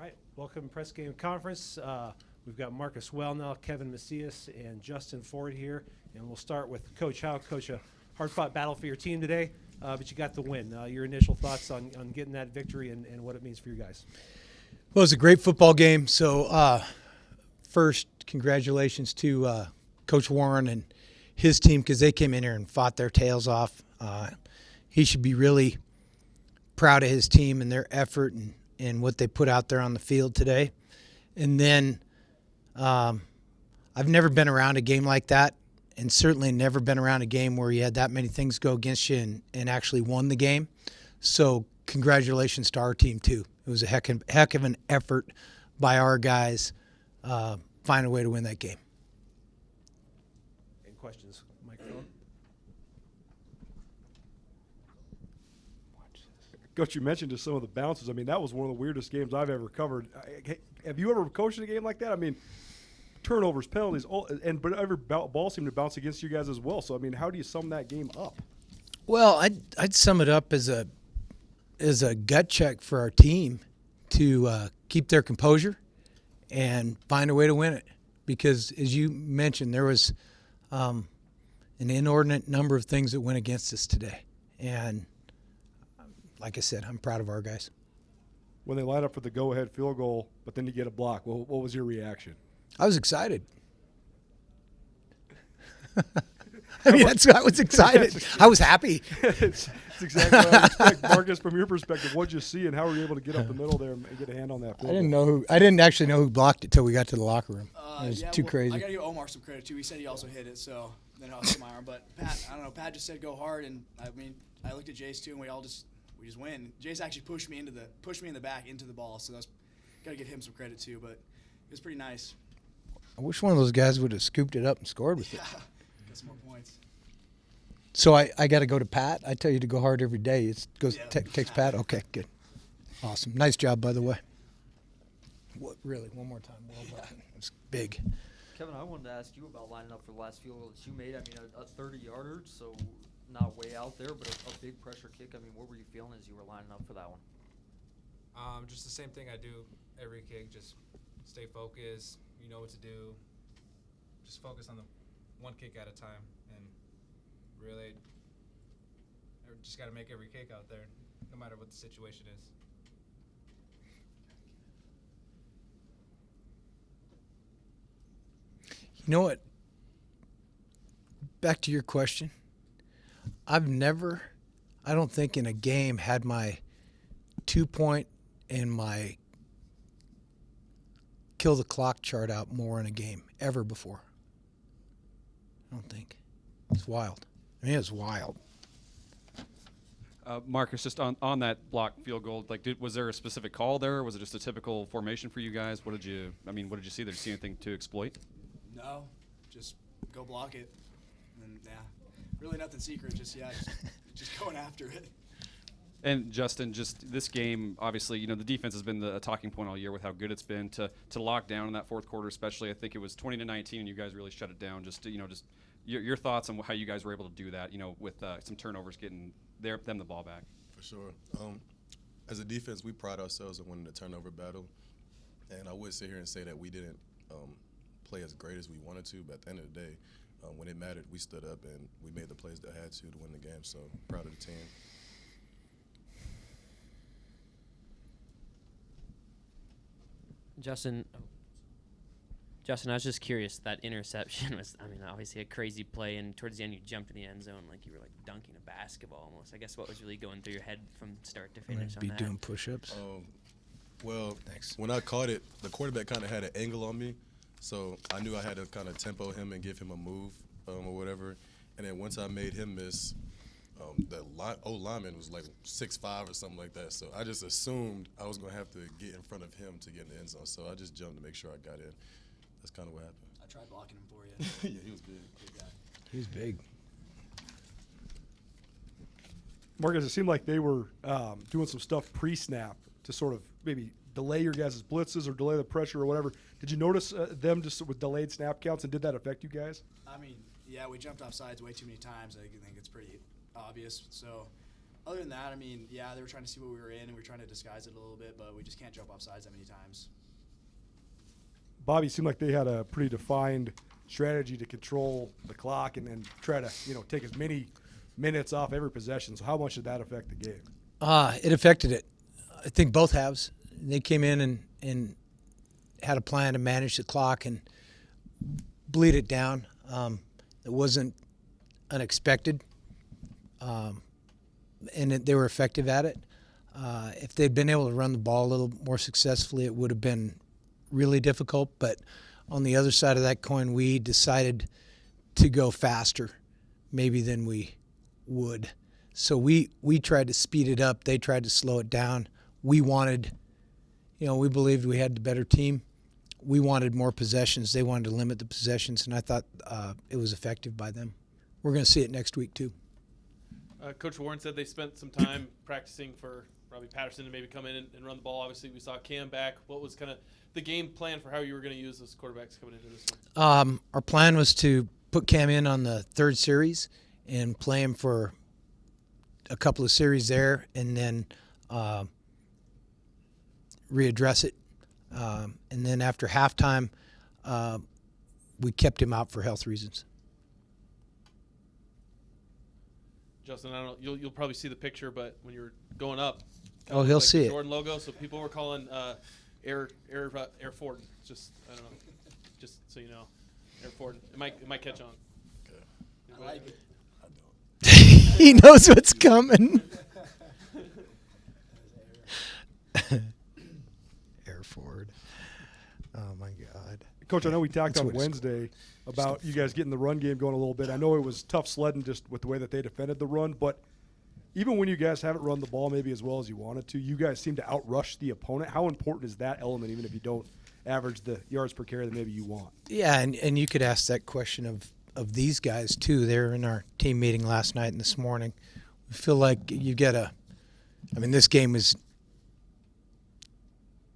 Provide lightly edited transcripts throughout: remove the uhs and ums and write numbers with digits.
right, welcome to Press Game Conference. We've got Marcus Wellnell, Kevin Macias, and Justin Ford here, and we'll start with Coach Howe. Coach, a hard-fought battle for your team today, but you got the win. Your initial thoughts on getting that victory and what it means for you guys? Well, it was a great football game. So first, congratulations to Coach Warren and his team because they came in here and fought their tails off. He should be really proud of his team and their effort and what they put out there on the field today. And then I've never been around a game like that, and certainly never been around a game where you had that many things go against you and actually won the game. So congratulations to our team, too. It was a heck of an effort by our guys find a way to win that game. Any questions? Microphone. Coach, you mentioned just some of the bounces. I mean, that was one of the weirdest games I've ever covered. Have you ever coached in a game like that? I mean, turnovers, penalties, but every ball seemed to bounce against you guys as well. So, I mean, how do you sum that game up? Well, I'd sum it up as a gut check for our team to keep their composure and find a way to win it. Because, as you mentioned, there was an inordinate number of things that went against us today. And like I said, I'm proud of our guys. When they line up for the go-ahead field goal, but then you get a block, what was your reaction? I was excited. I mean, I was excited. I was happy. It's exactly what I expect. Marcus, from your perspective, what did you see and how were you able to get up the middle there and get a hand on that field goal? I didn't actually know who blocked it till we got to the locker room. It was too crazy. I got to give Omar some credit, too. He said he also hit it, so then I'll hit my arm. But Pat, I don't know, Pat just said go hard, and I mean, I looked at Jace, too, and we just win. Jace actually pushed me in the back into the ball, so that's got to give him some credit, too. But it was pretty nice. I wish one of those guys would have scooped it up and scored with it. Got some more points. So I got to go to Pat. I tell you to go hard every day. It takes Pat. Okay, good, awesome, nice job by the way. Really, one more time. Well done. It was big. Kevin, I wanted to ask you about lining up for the last field goal that you made. I mean, a 30-yarder, so not way out there, but a big pressure kick. I mean, what were you feeling as you were lining up for that one? Just the same thing I do every kick. Just stay focused. You know what to do. Just focus on the one kick at a time, and really, just got to make every kick out there, no matter what the situation is. You know what? Back to your question. I've never, I don't think in a game, had my 2-point and my kill the clock chart out more in a game ever before. I don't think. It's wild. I mean, it's wild. Marcus, just on that block field goal, was there a specific call there, or was it just a typical formation for you guys? What did you see there? Did you see anything to exploit? No, just go block it. And, really nothing secret. Just going after it. And Justin, just this game, obviously, the defense has been the talking point all year with how good it's been to lock down in that fourth quarter, especially. I think it was 20-19, and you guys really shut it down. Just your thoughts on how you guys were able to do that, with some turnovers, getting them the ball back. For sure. As a defense, we pride ourselves on winning the turnover battle, and I would sit here and say that we didn't play as great as we wanted to, but at the end of the day, when it mattered, we stood up and we made the plays that had to win the game. So proud of the team. Justin, I was just curious. That interception was, obviously a crazy play, and towards the end you jumped in the end zone like you were dunking a basketball almost. I guess what was really going through your head from start to finish on that? Doing push-ups. Well, Thanks. When I caught it, the quarterback kind of had an angle on me, so I knew I had to kind of tempo him and give him a move or whatever. And then once I made him miss, the old lineman was 6'5" or something like that. So I just assumed I was going to have to get in front of him to get in the end zone. So I just jumped to make sure I got in. That's kind of what happened. I tried blocking him for you. Yeah, he was big. Big guy. He was big. Marcus, it seemed like they were doing some stuff pre-snap to sort of maybe delay your guys' blitzes or delay the pressure or whatever. Did you notice them just with delayed snap counts, and did that affect you guys? I mean, yeah, we jumped off sides way too many times. I think it's pretty obvious. So Other than that, I mean, yeah, they were trying to see what we were in, and we were trying to disguise it a little bit, but we just can't jump off sides that many times. Bobby, seemed like they had a pretty defined strategy to control the clock and then try to, take as many minutes off every possession. So how much did that affect the game? It affected it. I think both halves. They came in and had a plan to manage the clock and bleed it down. It wasn't unexpected, and they were effective at it. If they'd been able to run the ball a little more successfully, it would have been really difficult. But on the other side of that coin, we decided to go faster maybe than we would. So we tried to speed it up. They tried to slow it down. We wanted, we believed we had the better team. We wanted more possessions. They wanted to limit the possessions, and I thought it was effective by them. We're going to see it next week too. Coach Warren said they spent some time practicing for Robbie Patterson to maybe come in and run the ball. Obviously, we saw Cam back. What was kind of the game plan for how you were going to use those quarterbacks coming into this one? Our plan was to put Cam in on the third series and play him for a couple of series there, and then readdress it. And then after halftime, we kept him out for health reasons. Justin, I don't know. You'll probably see the picture, but when you're going up, Oh, he'll see the it. Jordan logo. So people were calling Air Ford. Just I don't know. Just so you know, Air Ford. It might catch on. I like it. He knows what's coming. Air Ford. Oh my God. Coach, I know we talked That's on what it's Wednesday about you guys getting the run game going a little bit. I know it was tough sledding just with the way that they defended the run, but even when you guys haven't run the ball maybe as well as you wanted to, you guys seem to outrush the opponent. How important is that element, even if you don't average the yards per carry that maybe you want? Yeah, and you could ask that question of these guys too. They were in our team meeting last night and this morning. We feel like you get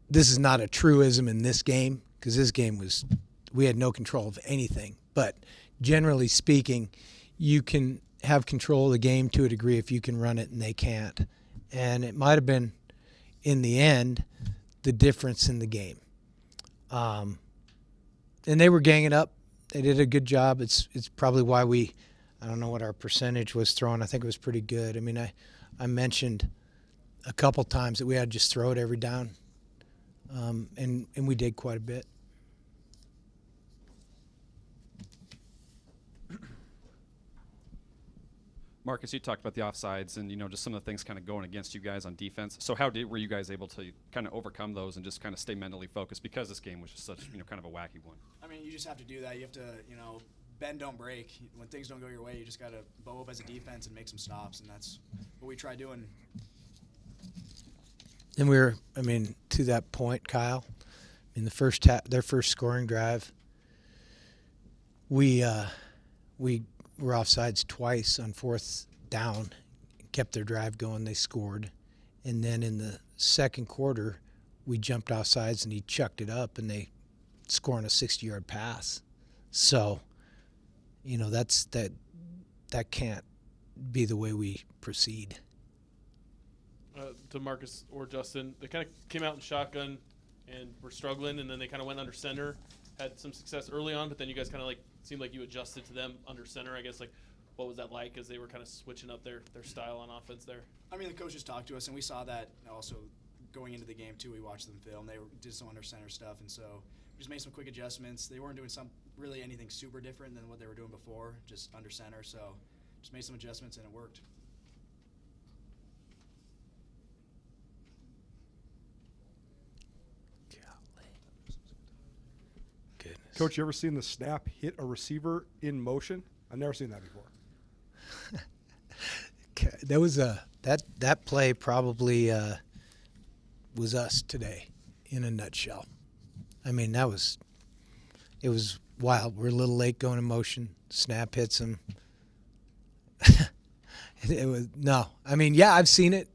this is not a truism in this game, because this game we had no control of anything. But generally speaking, you can have control of the game to a degree if you can run it and they can't. And it might have been, in the end, the difference in the game. And they were ganging up. They did a good job. It's probably why I don't know what our percentage was thrown. I think it was pretty good. I mean, I mentioned a couple times that we had to just throw it every down. And we did quite a bit. Marcus, you talked about the offsides and just some of the things kind of going against you guys on defense. So were you guys able to kind of overcome those and just kind of stay mentally focused, because this game was just such kind of a wacky one? I mean, you just have to do that. You have to, bend, don't break. When things don't go your way, you just got to bow up as a defense and make some stops, and that's what we try doing. And to that point, Kyle, in the their first scoring drive, we were offsides twice on fourth down, kept their drive going, they scored. And then in the second quarter, we jumped offsides and he chucked it up and they scored a 60-yard pass. So, that can't be the way we proceed. To Marcus or Justin, they kind of came out in shotgun and were struggling, and then they kind of went under center, had some success early on, but then you guys kind of seemed like you adjusted to them under center. I guess what was that like as they were kind of switching up their style on offense there? I mean, the coaches talked to us, and we saw that also going into the game too. We watched them film. They did some under center stuff, and so we just made some quick adjustments. They weren't doing really anything super different than what they were doing before, just under center. So just made some adjustments, and it worked. Coach, you ever seen the snap hit a receiver in motion? I've never seen that before. That was that play probably was us today in a nutshell. I mean, it was wild. We're a little late going in motion. Snap hits him. I've seen it.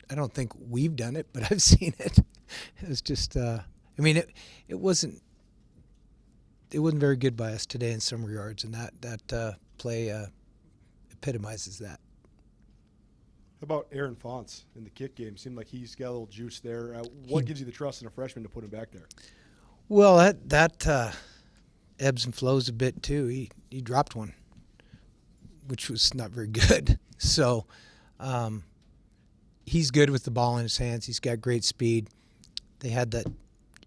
I don't think we've done it, but I've seen it. It was just it wasn't very good by us today in some regards, and that play epitomizes that. How about Aaron Fonts in the kick game? Seemed like he's got a little juice there. What gives you the trust in a freshman to put him back there? Well, that ebbs and flows a bit too. He dropped one, which was not very good. So he's good with the ball in his hands. He's got great speed. They had that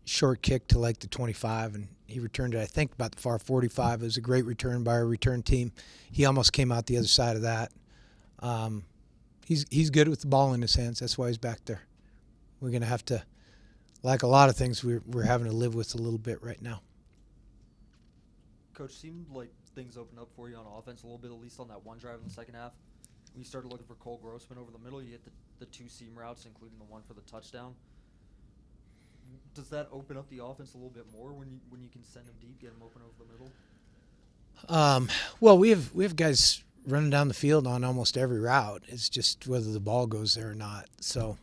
short kick to like the 25, and he returned it, I think, about the far 45. It was a great return by our return team. He almost came out the other side of that. He's good with the ball in his hands. That's why he's back there. We're going to have to, like a lot of things, we're having to live with a little bit right now. Coach, seemed like things opened up for you on offense a little bit, at least on that one drive in the second half. When you started looking for Cole Grossman over the middle, you hit the two seam routes, including the one for the touchdown. Does that open up the offense a little bit more when you can send him deep, get him open over the middle? Well, we have guys running down the field on almost every route. It's just whether the ball goes there or not. So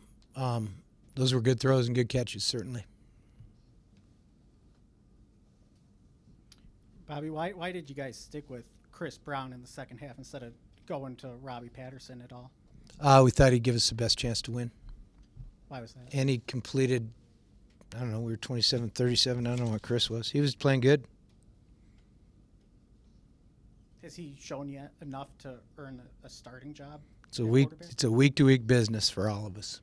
those were good throws and good catches, certainly. Bobby, why did you guys stick with Chris Brown in the second half instead of going to Robbie Patterson at all? We thought he'd give us the best chance to win. Why was that? And he completed, I don't know, we were 27-37. I don't know what Chris was. He was playing good. Has he shown you enough to earn a starting job? It's a at week. quarterback? It's a week-to-week business for all of us.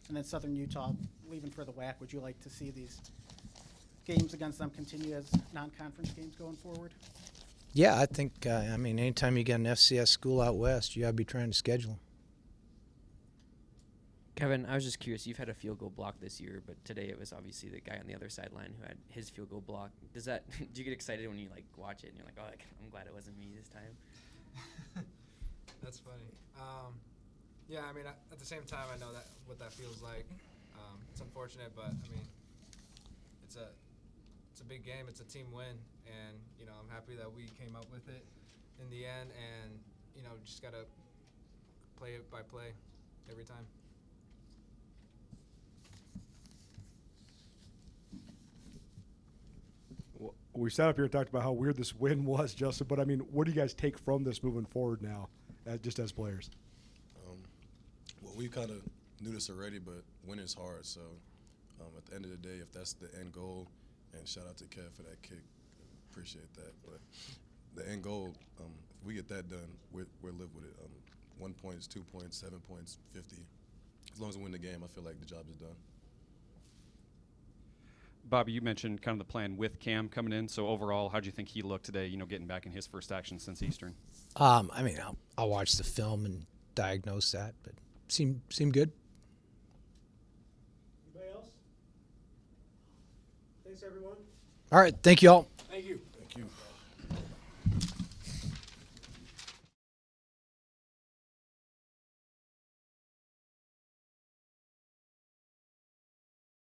And then Southern Utah leaving for the WAC. Would you like to see these games against them continue as non-conference games going forward? Yeah, I think. Anytime you get an FCS school out west, you gotta be trying to schedule 'em. Kevin, I was just curious. You've had a field goal block this year, but today it was obviously the guy on the other sideline who had his field goal block. Does that? Do you get excited when you like watch it and you're like, oh, I'm glad it wasn't me this time? That's funny. Yeah, I mean, at the same time, I know that what that feels like. It's unfortunate, but I mean, it's a big game. It's a team win, and I'm happy that we came up with it in the end. And just gotta play it by play every time. Well, we sat up here and talked about how weird this win was, Justin. But I mean, what do you guys take from this moving forward now, just as players? Well, we kind of knew this already, but winning is hard. So at the end of the day, if that's the end goal, and shout out to Kev for that kick, appreciate that. But the end goal, if we get that done, we'll live with it. 1 point is 2 points, 7 points, 50. As long as we win the game, I feel like the job is done. Bobby, you mentioned kind of the plan with Cam coming in. So overall, how do you think he looked today? Getting back in his first action since Eastern. I'll watch the film and diagnose that, but seemed good. Anybody else? Thanks, everyone. All right, thank you all. Thank you. Thank you.